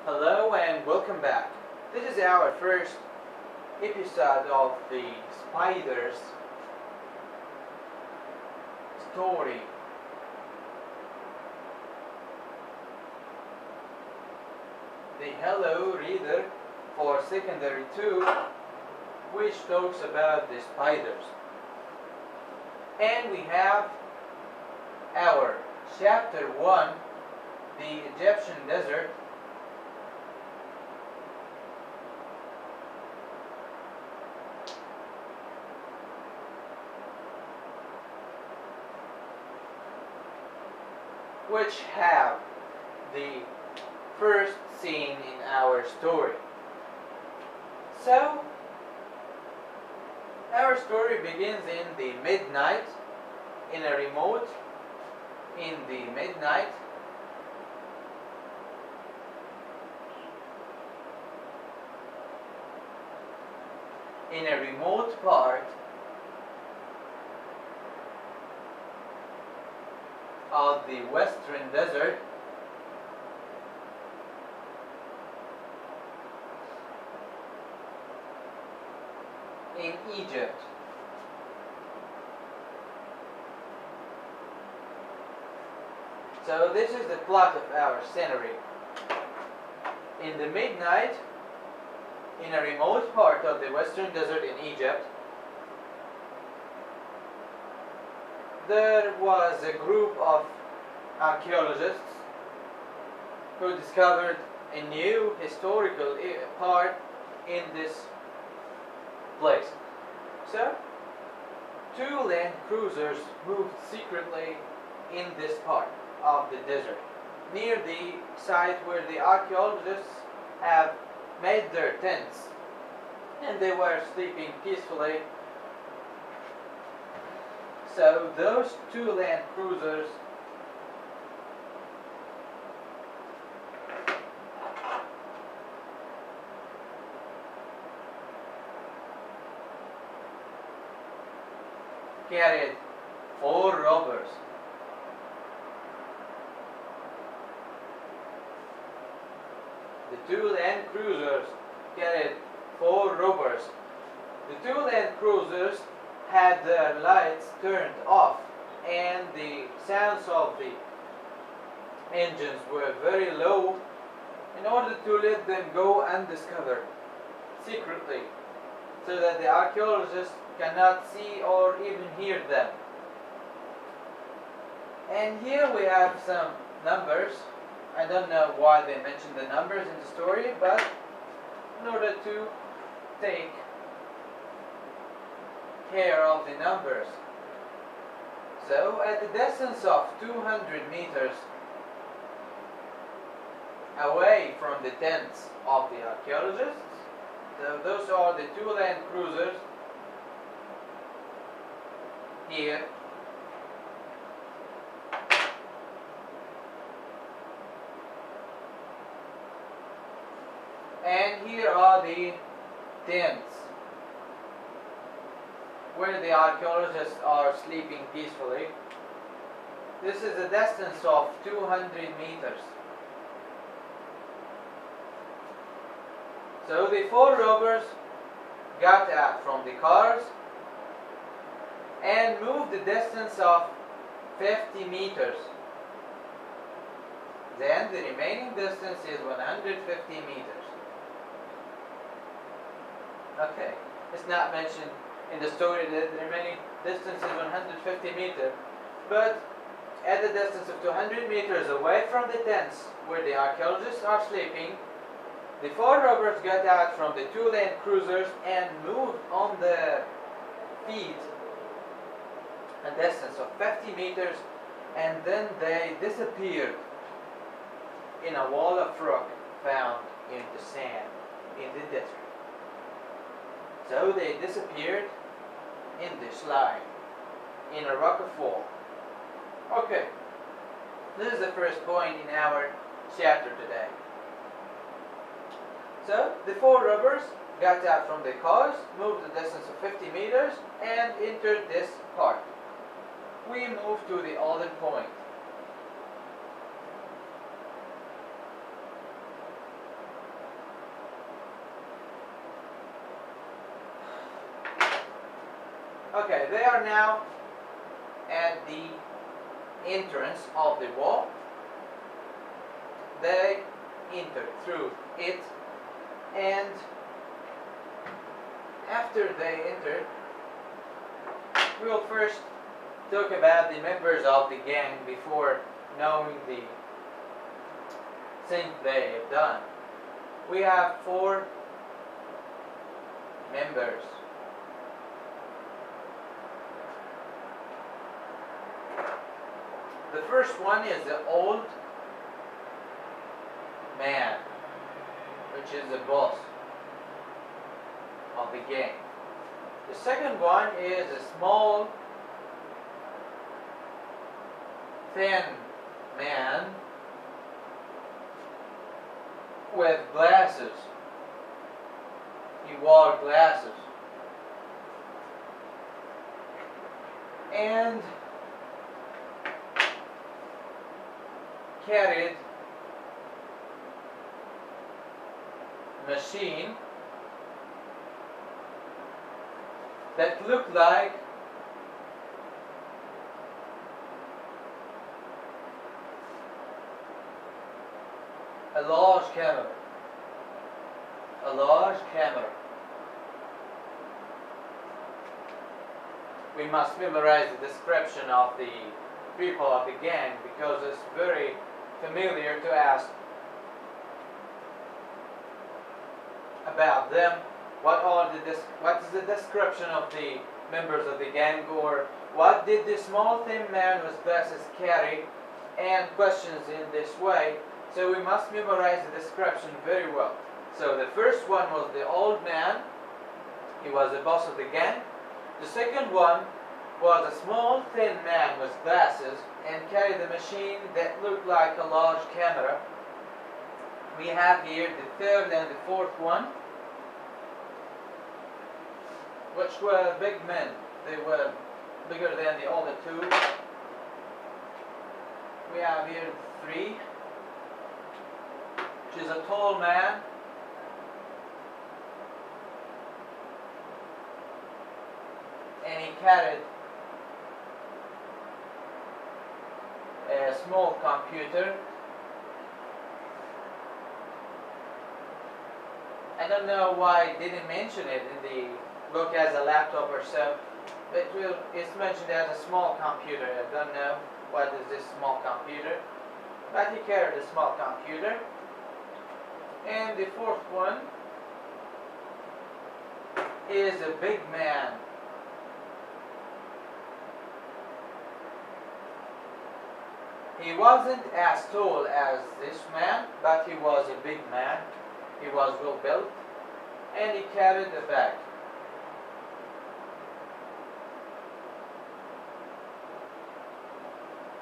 Hello and welcome back. This is our first episode of the Spiders story. The Hello Reader for Secondary 2, which talks about the spiders. And we have our Chapter 1, the Egyptian Desert. Which have the first scene in our story. So, our story begins in the midnight, in a remote part of the Western Desert, in Egypt. So this is the plot of our scenery. In the midnight, in a remote part of the Western Desert in Egypt, there was a group of archaeologists who discovered a new historical part in this place. So, two land cruisers moved secretly in this part of the desert, near the site where the archaeologists have made their tents, and they were sleeping peacefully. So those two land cruisers carried 4 robbers. The two land cruisers carried 4 robbers. The two land cruisers had their lights turned off, and the sounds of the engines were very low in order to let them go undiscovered secretly, so that the archaeologists cannot see or even hear them. And here we have some numbers. I don't know why they mentioned the numbers in the story, but in order to take care of the numbers. So at the distance of 200 meters away from the tents of the archaeologists, so those are the two land cruisers here. And here are the tents where the archaeologists are sleeping peacefully. This is a distance of 200 meters. So the 4 robbers got out from the cars and moved the distance of 50 meters. Then the remaining distance is 150 meters. Okay, it's not mentioned in the story that the remaining distance is 150 meters, but at the distance of 200 meters away from the tents where the archaeologists are sleeping, the 4 robbers got out from the 2 land cruisers and moved on their feet a distance of 50 meters, and then they disappeared in a wall of rock found in the sand in the desert. So they disappeared in the slide, in a rock fall. Okay, this is the first point in our chapter today. So the 4 robbers got out from the cars, moved the distance of 50 meters, and entered this part. We move to the other point. Okay, they are now at the entrance of the wall. They enter through it, and after they enter, we will first talk about the members of the gang before knowing the things they have done. We have 4 members. The first one is the old man, which is the boss of the gang. The second one is a small, thin man with glasses. He wore glasses. And carried machine that looked like a large camera. A large camera. We must memorize the description of the people of the gang because it's very familiar to ask about them. What is the description of the members of the gang, or what did the small thin man with glasses carry, and questions in this way. So we must memorize the description very well. So the first one was the old man. He was the boss of the gang. The second one was a small thin man with glasses and carried a machine that looked like a large camera. We have here the third and the fourth one, which were big men. They were bigger than the other 2. We have here 3, which is a tall man, and he carried a small computer. I don't know why I didn't mention it in the book as a laptop or so. It's mentioned as a small computer. I don't know what is this small computer, but he carried a small computer. And the fourth one is a big man. He wasn't as tall as this man, but he was a big man. He was well built, and he carried a bag.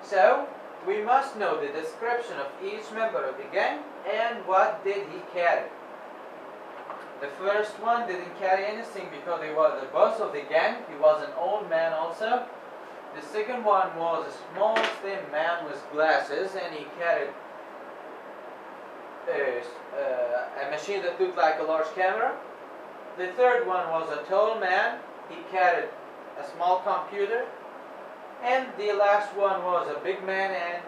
So, we must know the description of each member of the gang and what did he carry. The first one didn't carry anything because he was the boss of the gang. He was an old man also. The second one was a small thin man with glasses, and he carried a machine that looked like a large camera. The third one was a tall man. He carried a small computer. And the last one was a big man and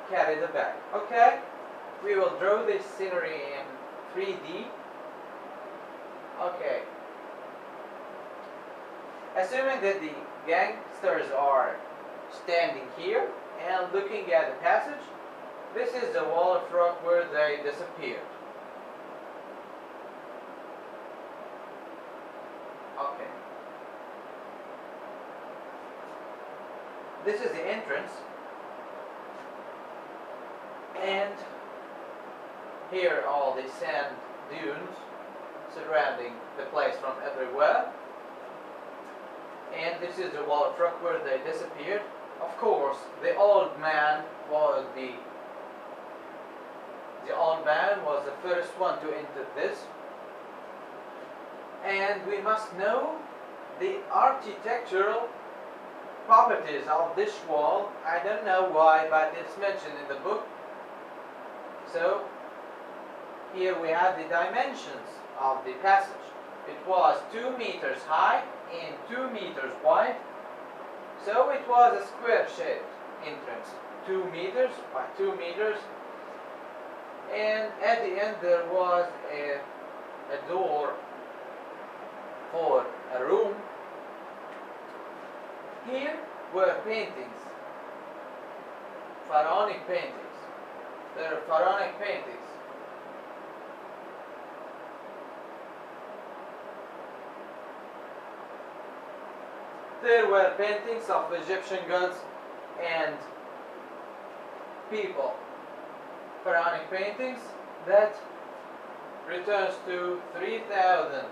carried a bag. Okay, we will draw this scenery in 3D. Okay. Assuming that the gangsters are standing here and looking at the passage, this is the wall of rock where they disappeared. Okay. This is the entrance, and here are all the sand dunes surrounding the place from everywhere. And this is the wall of rock where they disappeared. Of course, the old man was the first one to enter this. And we must know the architectural properties of this wall. I don't know why, but it's mentioned in the book. So here we have the dimensions of the passage. It was 2 meters high and 2 meters wide, so it was a square-shaped entrance, 2 meters by 2 meters, and at the end there was a door for a room. Here were paintings, pharaonic paintings. There are pharaonic paintings. There were paintings of Egyptian gods and people. Pharaonic paintings that returns to 3,000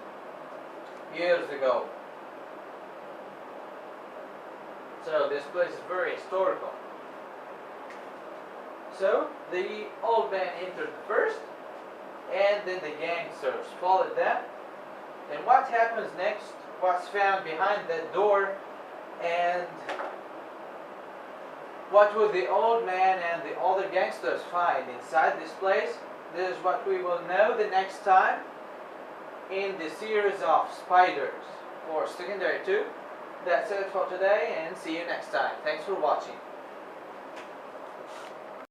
years ago. So this place is very historical. So the old man entered first, and then the gangsters followed them. And what happens next? What's found behind that door, and what will the old man and the other gangsters find inside this place? This is what we will know the next time in the series of spiders for secondary 2. That's it for today, and see you next time. Thanks for watching.